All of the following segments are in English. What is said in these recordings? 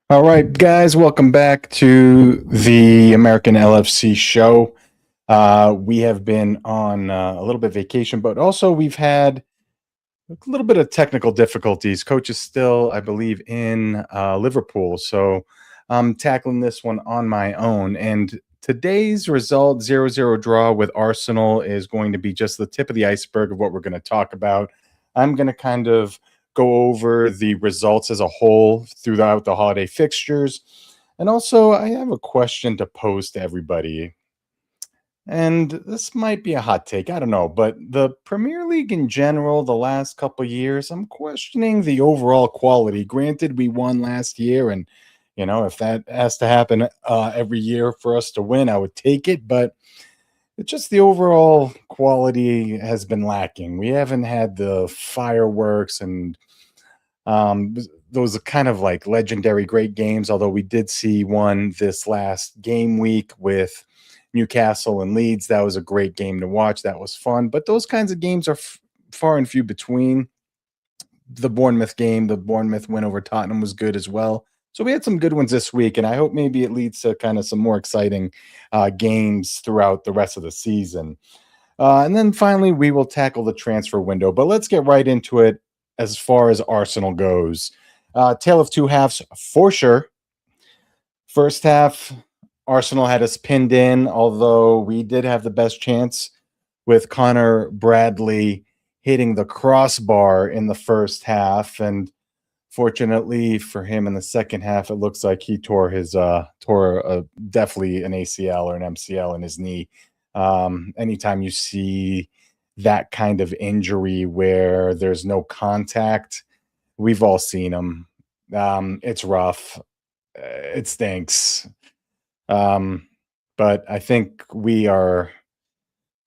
All right, guys, welcome back to the American LFC show. We have been on a little bit of vacation, but also we've had a little bit of technical difficulties. Coach is still, I believe, in Liverpool, so I'm tackling this one on my own. And today's result, 0-0 draw with Arsenal, is going to be just the tip of the iceberg of what we're going to talk about. I'm going to kind of go over the results as a whole throughout the holiday fixtures. And also, I have a question to pose to everybody. And this might be a hot take, I don't know, but the Premier League in general, the last couple years, I'm questioning the overall quality. Granted, we won last year, and if that has to happen every year for us to win, I would take it. But it's just the overall quality has been lacking. We haven't had the fireworks and those are kind of like legendary great games. Although we did see one this last game week with Newcastle and Leeds. That was a great game to watch. That was fun. But those kinds of games are far and few between. The Bournemouth game, the Bournemouth win over Tottenham was good as well. So we had some good ones this week, and I hope maybe it leads to kind of some more exciting games throughout the rest of the season. And then finally, we will tackle the transfer window. But let's get right into it as far as Arsenal goes. Tale of two halves for sure. First half, Arsenal had us pinned in, although we did have the best chance with Connor Bradley hitting the crossbar in the first half. And fortunately for him in the second half, it looks like he tore definitely an ACL or an MCL in his knee. Anytime you see that kind of injury where there's no contact, we've all seen them. It's rough. It stinks. But I think we are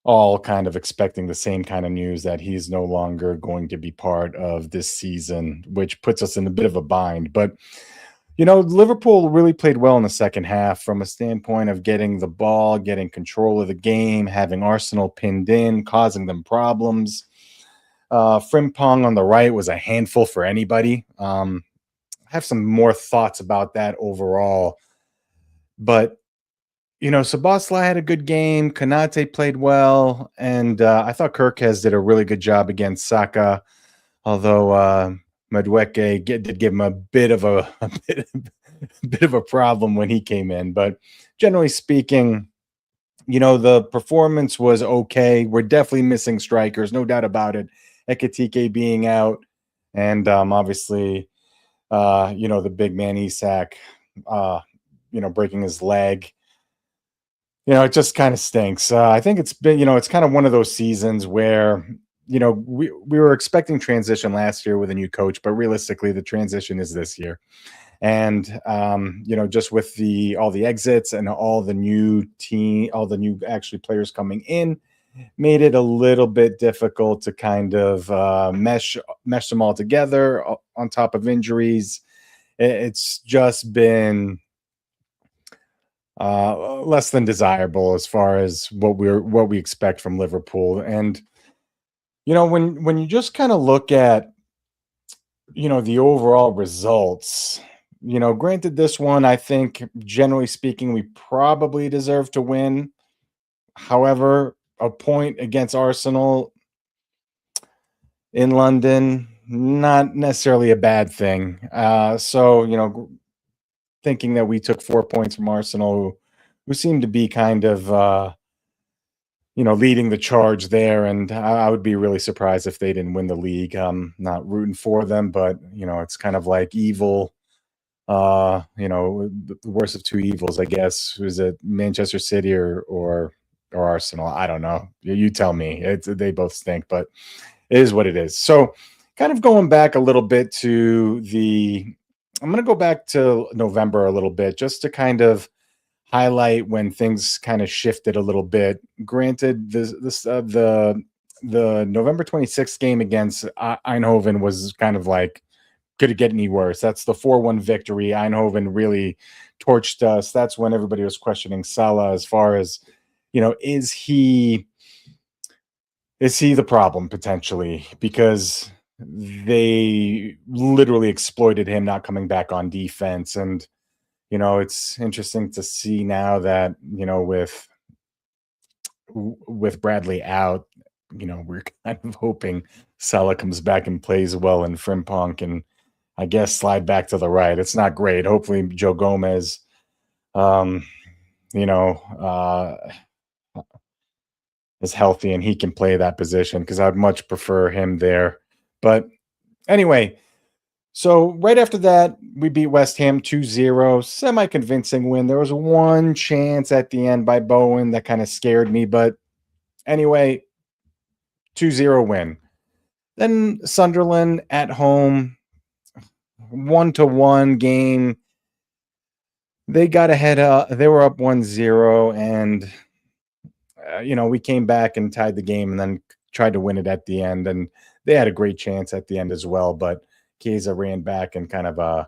all kind of expecting the same kind of news that he's no longer going to be part of this season, which puts us in a bit of a bind. But Liverpool really played well in the second half from a standpoint of getting the ball, getting control of the game, having Arsenal pinned in, causing them problems. Frimpong on the right was a handful for anybody. I have some more thoughts about that overall. But Sabasla had a good game. Konate played well, and I thought Kirkes did a really good job against Saka. Although Madueke did give him a bit of a bit of a problem when he came in, but generally speaking, the performance was okay. We're definitely missing strikers, no doubt about it. Ekitike being out, and obviously, the big man Isak, breaking his leg. It just kind of stinks. I think it's been, it's kind of one of those seasons where, we were expecting transition last year with a new coach, but realistically, the transition is this year. And just with all the exits and all the new actually players coming in, made it a little bit difficult to kind of mesh them all together on top of injuries. It's just been less than desirable as far as what we expect from Liverpool. And when you just kind of look at the overall results, granted this one, I think generally speaking we probably deserve to win. However, a point against Arsenal in London, not necessarily a bad thing. So thinking that we took 4 points from Arsenal, who seemed to be kind of leading the charge there, and I would be really surprised if they didn't win the league. I'm not rooting for them, but it's kind of like evil. The worst of two evils, I guess. Was it Manchester City or Arsenal? I don't know. You tell me. They both stink, but it is what it is. So, kind of going back a little bit I'm going to go back to November a little bit just to kind of highlight when things kind of shifted a little bit. Granted, the November 26th game against Eindhoven was kind of like, could it get any worse? That's the 4-1 victory. Eindhoven really torched us. That's when everybody was questioning Salah as far as, is he the problem potentially? Because they literally exploited him not coming back on defense. And, it's interesting to see now that, with Bradley out, we're kind of hoping Salah comes back and plays well and Frimpong can, I guess, slide back to the right. It's not great. Hopefully Joe Gomez, um, you know, uh, is healthy and he can play that position because I'd much prefer him there. But anyway, so right after that, we beat West Ham 2-0, semi-convincing win. There was one chance at the end by Bowen that kind of scared me, but anyway, 2-0 win. Then Sunderland at home, 1-1 game. They got ahead. They were up 1-0, and we came back and tied the game, and then tried to win it at the end. And they had a great chance at the end as well, but Chiesa ran back and kind of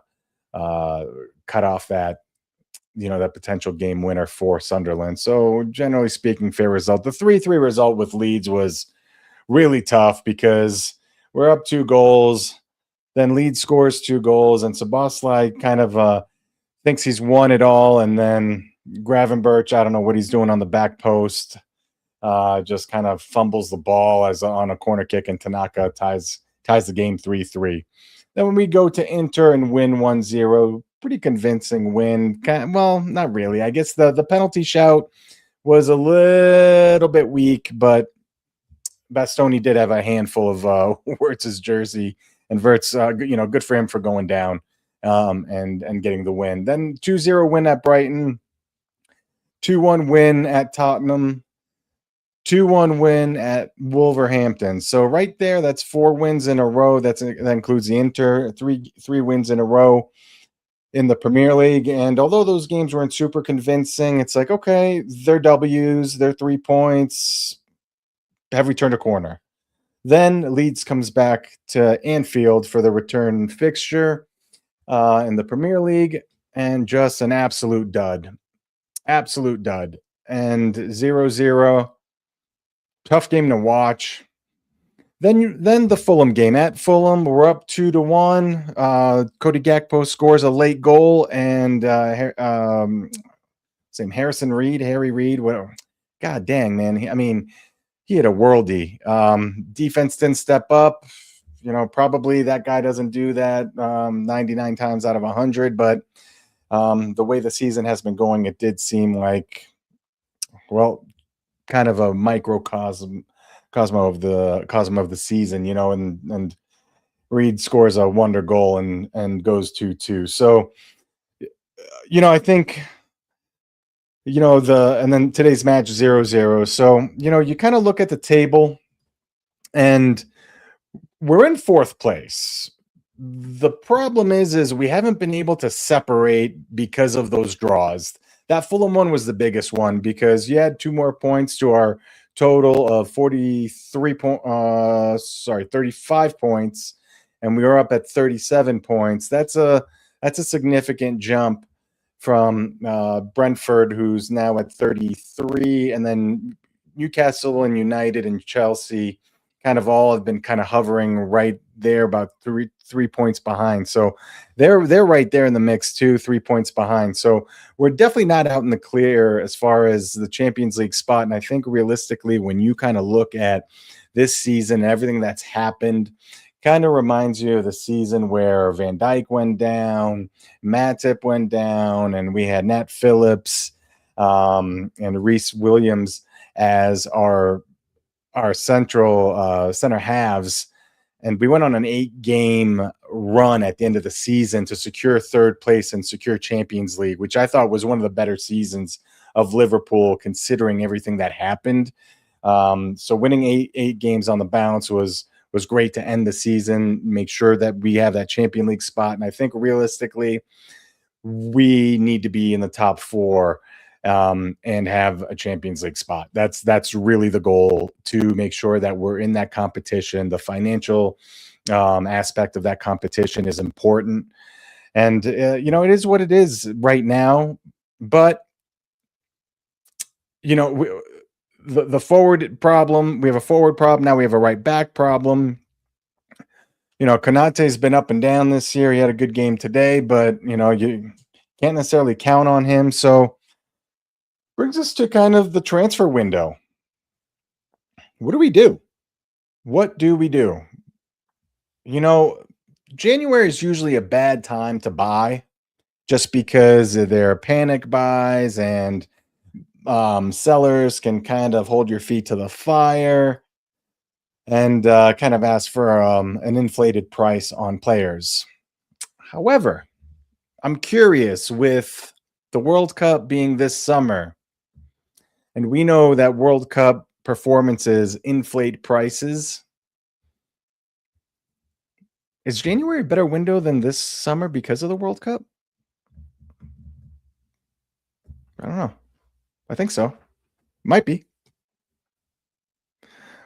cut off that that potential game winner for Sunderland. So generally speaking, fair result. The 3-3 result with Leeds was really tough because we're up 2 goals. Then Leeds scores 2 goals, and Szoboszlai kind of thinks he's won it all. And then Gravenberch, I don't know what he's doing on the back post, just kind of fumbles the ball as on a corner kick, and Tanaka ties the game 3-3. Then when we go to Inter and win 1-0, pretty convincing win. Well, not really. I guess the penalty shout was a little bit weak, but Bastoni did have a handful of Wirtz's jersey, and Wirtz, good for him for going down and getting the win. Then 2-0 win at Brighton, 2-1 win at Tottenham, 2-1 win at Wolverhampton. So right there, that's 4 wins in a row. That includes the Inter, three wins in a row in the Premier League. And although those games weren't super convincing, it's like, okay, they're W's, they're 3 points, have we turned a corner? Then Leeds comes back to Anfield for the return fixture in the Premier League, and just an absolute dud. Absolute dud. And 0-0. Tough game to watch. Then the Fulham game. At Fulham, we're up 2-1. Cody Gakpo scores a late goal, and Harrison Reed, Harry Reed. Whatever. God dang, man. He had a worldie. Defense didn't step up. Probably that guy doesn't do that 99 times out of 100. But the way the season has been going, it did seem like, well, kind of a microcosm of the season, and Reed scores a wonder goal and goes 2-2. So, I think, and then today's match 0-0. So, you kind of look at the table and we're in 4th place. The problem is we haven't been able to separate because of those draws. That Fulham one was the biggest one because you had 2 more points to our total of 35 points, and we were up at 37 points. That's a significant jump from Brentford, who's now at 33, and then Newcastle and United and Chelsea kind of all have been kind of hovering right there, about three points behind. So they're right there in the mix too, 3 points behind. So we're definitely not out in the clear as far as the Champions League spot. And I think realistically, when you kind of look at this season, everything that's happened, kind of reminds you of the season where Van Dijk went down, Matip went down, and we had Nat Phillips and Reece Williams as our center halves, and we went on an 8-game run at the end of the season to secure 3rd place and secure Champions League, which I thought was one of the better seasons of Liverpool considering everything that happened. So winning eight games on the bounce was great to end the season, make sure that we have that Champions League spot. And I think realistically, we need to be in the top 4 and have a Champions League spot. That's really the goal, to make sure that we're in that competition. The financial aspect of that competition is important, and it is what it is right now. But the forward problem, we have a forward problem now. We have a right back problem. Konate's been up and down this year. He had a good game today, but you can't necessarily count on him. So brings us to kind of the transfer window. What do we do? What do we do? You know, January is usually a bad time to buy just because there are panic buys and sellers can kind of hold your feet to the fire and kind of ask for an inflated price on players. However, I'm curious with the World Cup being this summer, and we know that World Cup performances inflate prices. Is January a better window than this summer because of the World Cup? I don't know. I think so. Might be.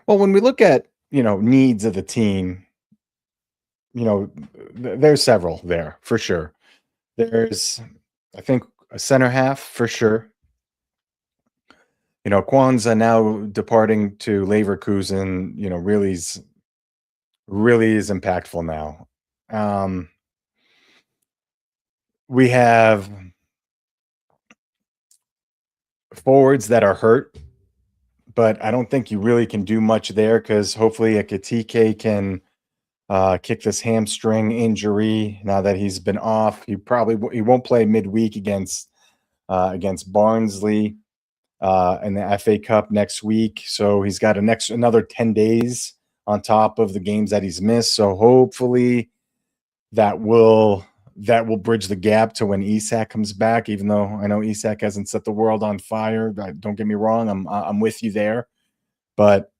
Well, when we look at, needs of the team, there's several there for sure. There's, I think, a center half for sure. Kwanzaa now departing to Leverkusen, really is impactful now. Um, we have forwards that are hurt, but I don't think you really can do much there because hopefully Ekitike can kick this hamstring injury now that he's been off. He won't play midweek against Barnsley in the FA Cup next week. So he's got another 10 days on top of the games that he's missed. So hopefully that will bridge the gap to when Isak comes back. Even though I know Isak hasn't set the world on fire, don't get me wrong, I'm with you there. But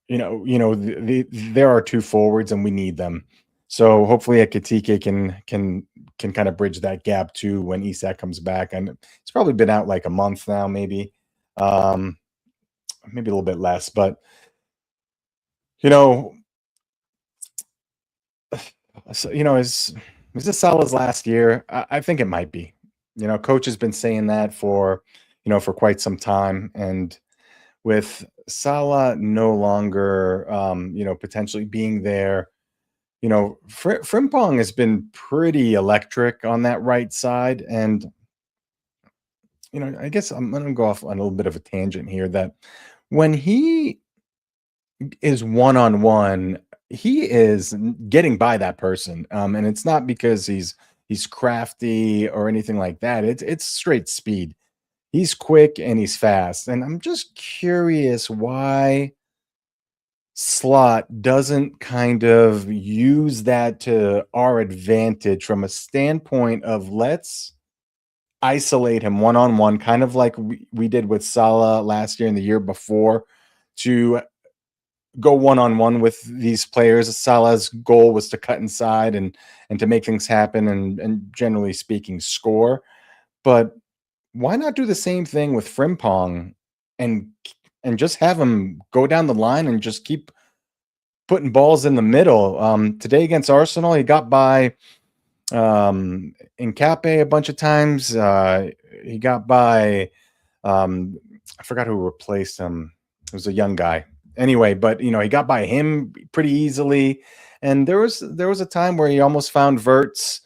there are two forwards and we need them. So hopefully Ekitike can kind of bridge that gap too when Isak comes back. And it's probably been out like a month now, maybe maybe a little bit less. But is this Salah's last year? I think it might be. Coach has been saying that for quite some time, and with Salah no longer, potentially being there, Frimpong has been pretty electric on that right side. And, I guess I'm going to go off on a little bit of a tangent here that when he is one on one, he is getting by that person. And it's not because he's crafty or anything like that. It's straight speed. He's quick and he's fast. And I'm just curious why Slot doesn't kind of use that to our advantage from a standpoint of let's isolate him one on one, kind of like we did with Salah last year and the year before, to go one on one with these players. Salah's goal was to cut inside and to make things happen and generally speaking score. But why not do the same thing with Frimpong and just have him go down the line and just keep putting balls in the middle? Today against Arsenal, he got by Nkape a bunch of times. He got by I forgot who replaced him. It was a young guy. Anyway, but he got by him pretty easily. And there was a time where he almost found Verts.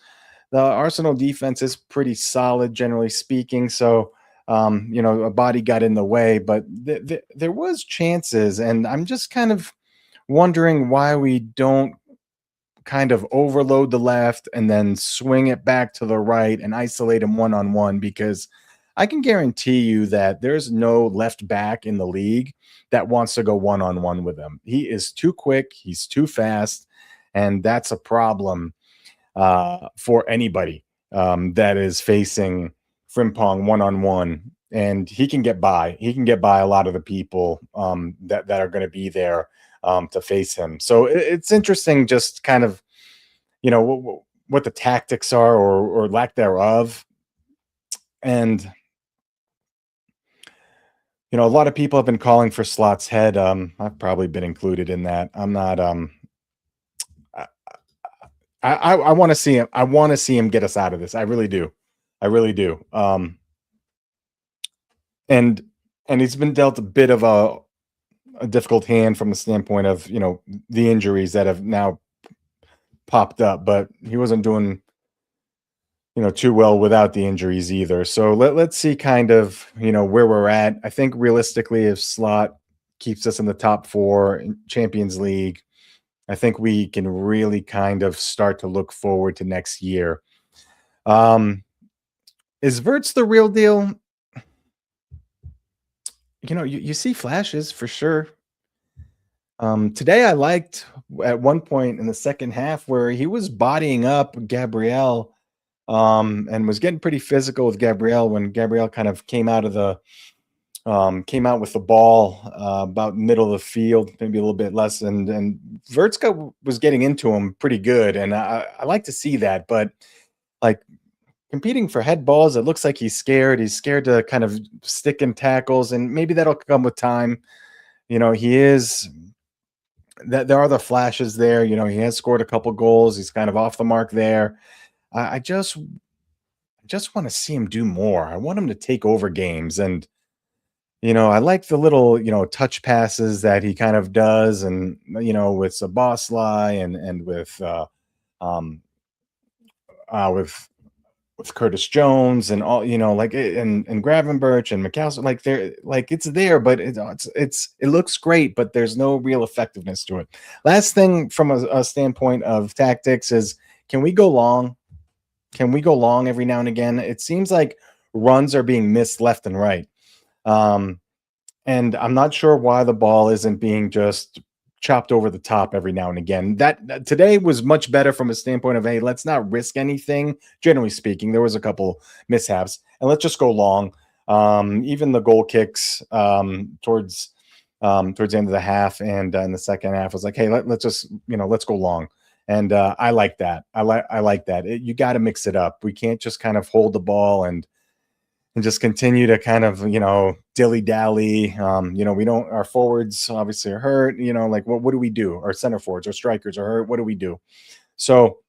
The Arsenal defense is pretty solid, generally speaking. So, a body got in the way, but there was chances. And I'm just kind of wondering why we don't kind of overload the left and then swing it back to the right and isolate him one-on-one, because I can guarantee you that there's no left back in the league that wants to go one-on-one with him. He is too quick. He's too fast. And that's a problem for anybody that is facing Frimpong one-on-one. And he can get by. He can get by a lot of the people that are going to be there to face him. So it's interesting just kind of, what the tactics are or lack thereof. And, a lot of people have been calling for Slot's head. I've probably been included in that. I'm not, I want to see him. I want to see him get us out of this. I really do. I really do. And he's been dealt a bit of a difficult hand from the standpoint of, the injuries that have now popped up, but he wasn't doing too well without the injuries either. So let's see kind of where we're at. I think realistically, if Slot keeps us in the top four in Champions League, I think we can really kind of start to look forward to next year. Is Verts the real deal? You see flashes for sure. Today I liked at one point in the second half where he was bodying up Gabrielle, and was getting pretty physical with Gabrielle when Gabrielle kind of came out with the ball about middle of the field, maybe a little bit less, and Vertska was getting into him pretty good, and I like to see that, but like competing for head balls, it looks like he's scared. He's scared to kind of stick in tackles, and maybe that'll come with time. He is that there are the flashes there. He has scored a couple goals. He's kind of off the mark there. I just want to see him do more. I want him to take over games. And, I like the little, touch passes that he kind of does. And, with Sabosly and um, with Curtis Jones and all, like and Gravenberch and McAllister, like they're like it's there, but it looks great, but there's no real effectiveness to it. Last thing from a standpoint of tactics is, can we go long? Can we go long every now and again? It seems like runs are being missed left and right. Um, and I'm not sure why the ball isn't being just chopped over the top every now and again. That today was much better from a standpoint of, hey, let's not risk anything. Generally speaking, there was a couple mishaps, and let's just go long. Even the goal kicks towards the end of the half and in the second half was like, hey, let's just let's go long. And I like that. I like that. You got to mix it up. We can't just kind of hold the ball and just continue to kind of dilly dally. We don't. Our forwards obviously are hurt. Like what do we do? Our center forwards, our strikers are hurt. What do we do? So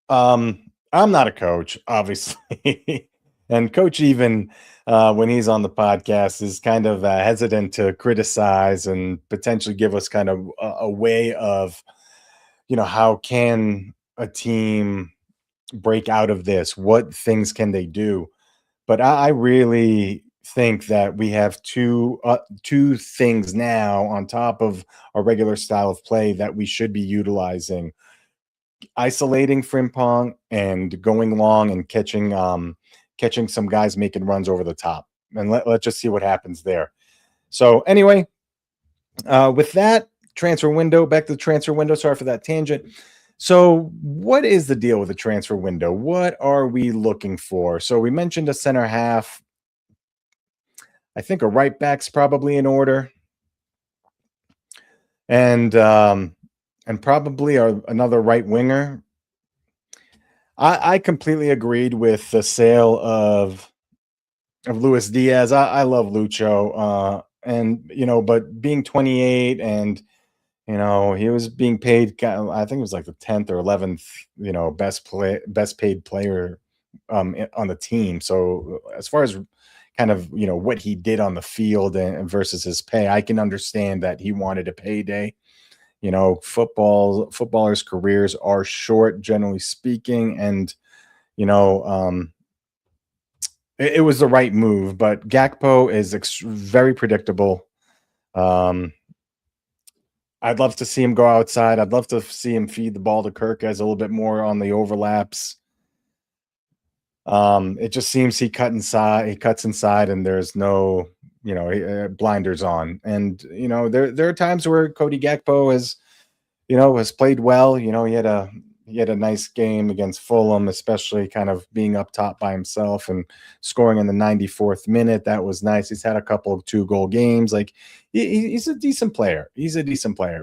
I'm not a coach, obviously, and coach even when he's on the podcast is kind of hesitant to criticize and potentially give us kind of a way of how can a team break out of this? What things can they do? But I really think that we have two things now on top of our regular style of play that we should be utilizing: isolating Frimpong and going long and catching some guys making runs over the top. And let's just see what happens there. So anyway, with that transfer window, back to the transfer window. Sorry for that tangent. So what is the deal with the transfer window? What are we looking for? So we mentioned a center half. I think a right back's probably in order. And probably another right winger. I completely agreed with the sale of Luis Diaz. I love Lucho. And but being 28 and he was being paid, I think it was like the 10th or 11th, best paid player on the team. So as far as kind of, what he did on the field and versus his pay, I can understand that he wanted a payday. Footballers' careers are short, generally speaking, and it was the right move. But Gakpo is very predictable. I'd love to see him go outside. I'd love to see him feed the ball to Kirk as a little bit more on the overlaps. It just seems he cuts inside, and there's no, blinders on. And there are times where Cody Gakpo has played well. He had a nice game against Fulham, especially kind of being up top by himself and scoring in the 94th minute. That was nice. He's had a couple of 2-goal games. Like he's a decent player.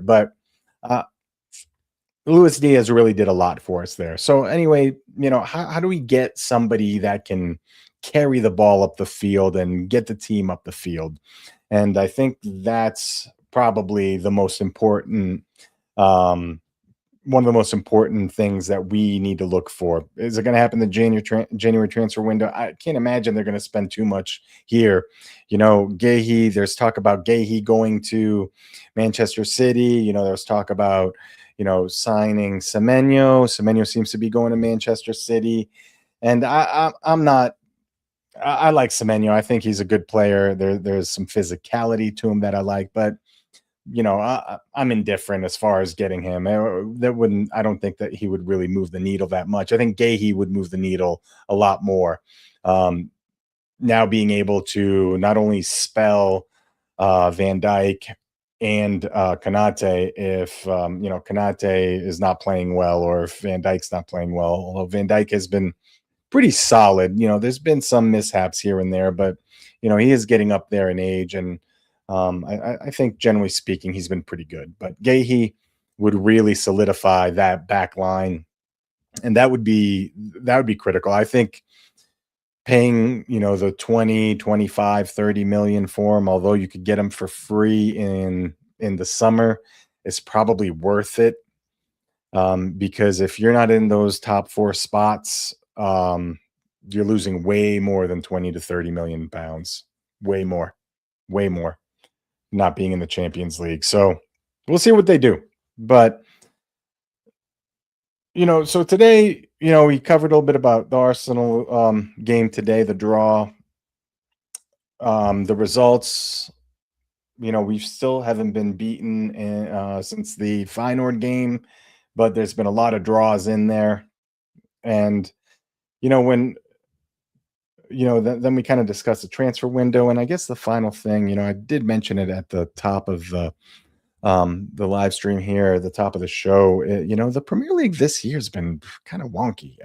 But Luis Diaz really did a lot for us there. So anyway, how do we get somebody that can carry the ball up the field and get the team up the field? And I think that's probably the most important, one of the most important things that we need to look for. Is it going to happen in the January transfer window? I can't imagine they're going to spend too much here. Gahey, there's talk about Gahey going to Manchester City. There's talk about, signing Semenyo. Semenyo seems to be going to Manchester City, and I'm not. I like Semenyo. I think he's a good player. There's some physicality to him that I like, but I'm indifferent as far as getting him. That wouldn't. I don't think that he would really move the needle that much. I think Gahey would move the needle a lot more. Now being able to not only spell Van Dijk and Konate if Konate is not playing well or if Van Dijk's not playing well. Although Van Dijk has been pretty solid. There's been some mishaps here and there, but he is getting up there in age, and I think generally speaking, he's been pretty good. But Gahey would really solidify that back line, and that would be critical. I think paying the 20, 25, 30 million for him, although you could get him for free in the summer, is probably worth it. Because if you're not in those top 4 spots, you're losing way more than 20 to 30 million pounds. Way more not being in the Champions League. So we'll see what they do. But so today, we covered a little bit about the Arsenal game today, the draw, the results. We still haven't been beaten since the Feyenoord game, but there's been a lot of draws in there. And, when, then we kind of discussed the transfer window. And I guess the final thing, I did mention it at the top of the live stream here, at the top of the show. The Premier League this year has been kind of wonky,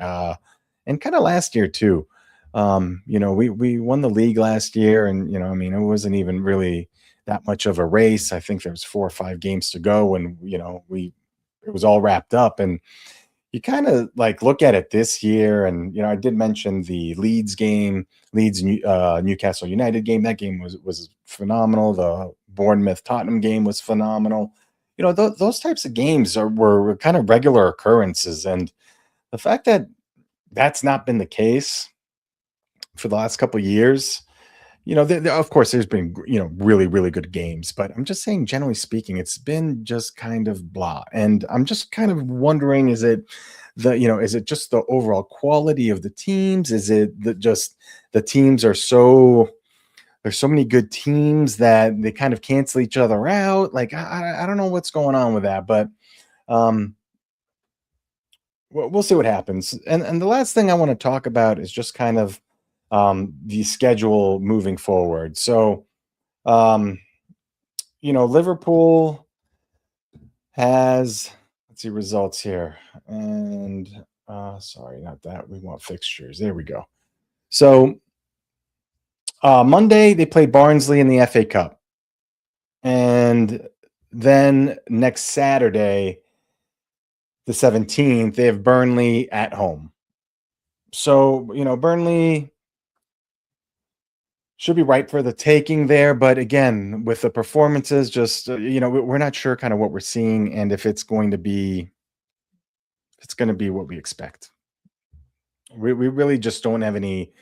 and kind of last year too. We won the league last year, and it wasn't even really that much of a race. I think there was 4 or 5 games to go, and it was all wrapped up. And you kind of like look at it this year, and I did mention the Leeds game, Newcastle United game. That game was phenomenal. The Bournemouth Tottenham game was phenomenal. Those types of games were kind of regular occurrences, and the fact that that's not been the case for the last couple of years. Of course, there's been really, really good games, but I'm just saying, generally speaking, it's been just kind of blah. And I'm just kind of wondering: is it just the overall quality of the teams? Is it just the teams there's so many good teams that they kind of cancel each other out? Like I don't know what's going on with that, but we'll see what happens. And the last thing I want to talk about is just kind of the schedule moving forward. So, Liverpool has, let's see results here. And sorry, not that. We want fixtures. There we go. So, Monday, they play Barnsley in the FA Cup. And then next Saturday, the 17th, they have Burnley at home. So, Burnley should be right for the taking there. But again, with the performances, just, we're not sure kind of what we're seeing and if it's going to be what we expect. We really just don't have any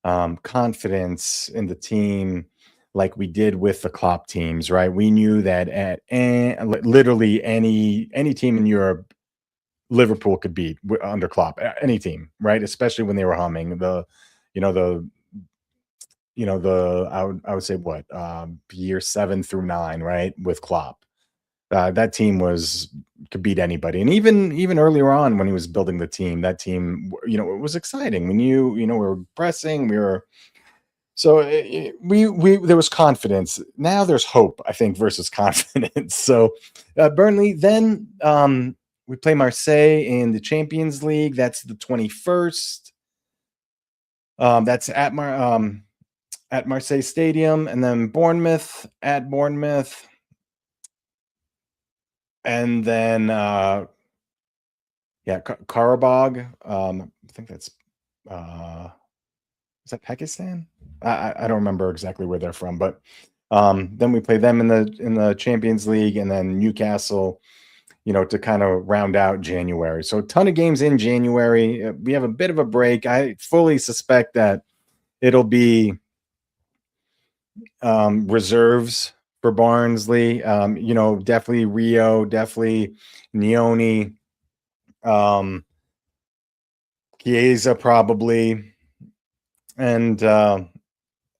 confidence in the team like we did with the Klopp teams, right? We knew that at literally any team in Europe, Liverpool could beat under Klopp, any team, right? Especially when they were humming. I would say what year 7 through 9, right? With Klopp, that team could beat anybody, and even earlier on when he was building the team, that team, it was exciting. We knew, we were pressing, so there was confidence. Now there's hope, I think, versus confidence. So Burnley, then we play Marseille in the Champions League. That's the 21st. That's at Marseille Stadium, and then Bournemouth at Bournemouth, and then Karabakh. I think that's is that Pakistan? I don't remember exactly where they're from, but then we play them in the Champions League, and then Newcastle, to kind of round out January. So a ton of games in January. We have a bit of a break. I fully suspect that it'll be reserves for Barnsley. Definitely Rio, definitely Neone, um, Chiesa probably, and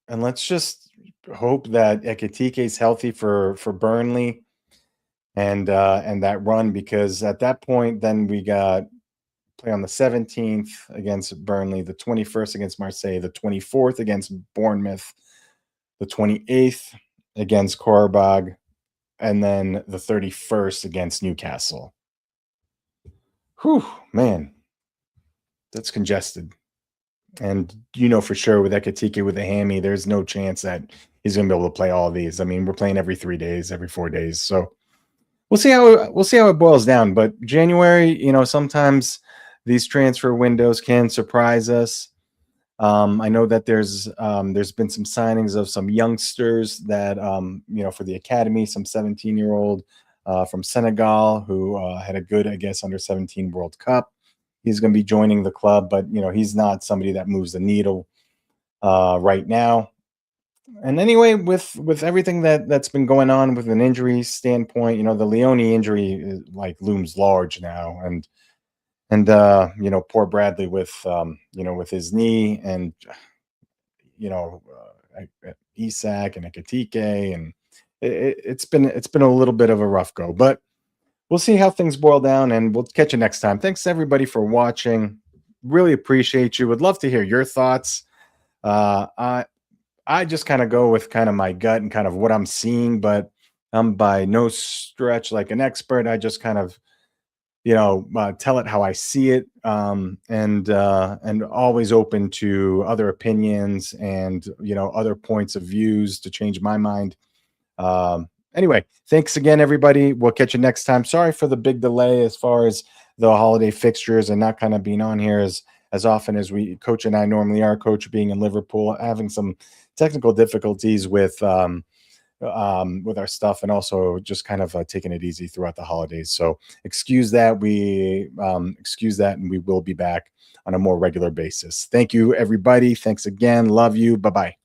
let's just hope that Ekitike is healthy for Burnley and that run, because at that point then we got play on the 17th against Burnley, the 21st against Marseille, the 24th against Bournemouth, the 28th against Korabag, and then the 31st against Newcastle. Whew, man, that's congested. And for sure with Ekitike with a hammy, there's no chance that he's going to be able to play all of these. I mean, we're playing every 3 days, every 4 days. So we'll see how it boils down. But January, sometimes these transfer windows can surprise us. I know that there's been some signings of some youngsters that for the academy, some 17-year-old from Senegal who had a good, I guess, under 17 World Cup. He's going to be joining the club, but he's not somebody that moves the needle right now. And anyway, with everything that's been going on with an injury standpoint, the Leone injury is, like, looms large now, and poor Bradley with with his knee, and Isak and Ekitike, and it's been a little bit of a rough go, but we'll see how things boil down, and we'll catch you next time. Thanks everybody for watching. Really appreciate you. Would love to hear your thoughts. I just kind of go with kind of my gut and kind of what I'm seeing, but I'm by no stretch like an expert. I just kind of tell it how I see it, and always open to other opinions and other points of views to change my mind. Anyway, thanks again, everybody. We'll catch you next time. Sorry for the big delay as far as the holiday fixtures and not kind of being on here as often as Coach and I normally are. Coach being in Liverpool, having some technical difficulties with our stuff, and also just kind of taking it easy throughout the holidays. So excuse that. And we will be back on a more regular basis. Thank you, everybody. Thanks again. Love you. Bye-bye.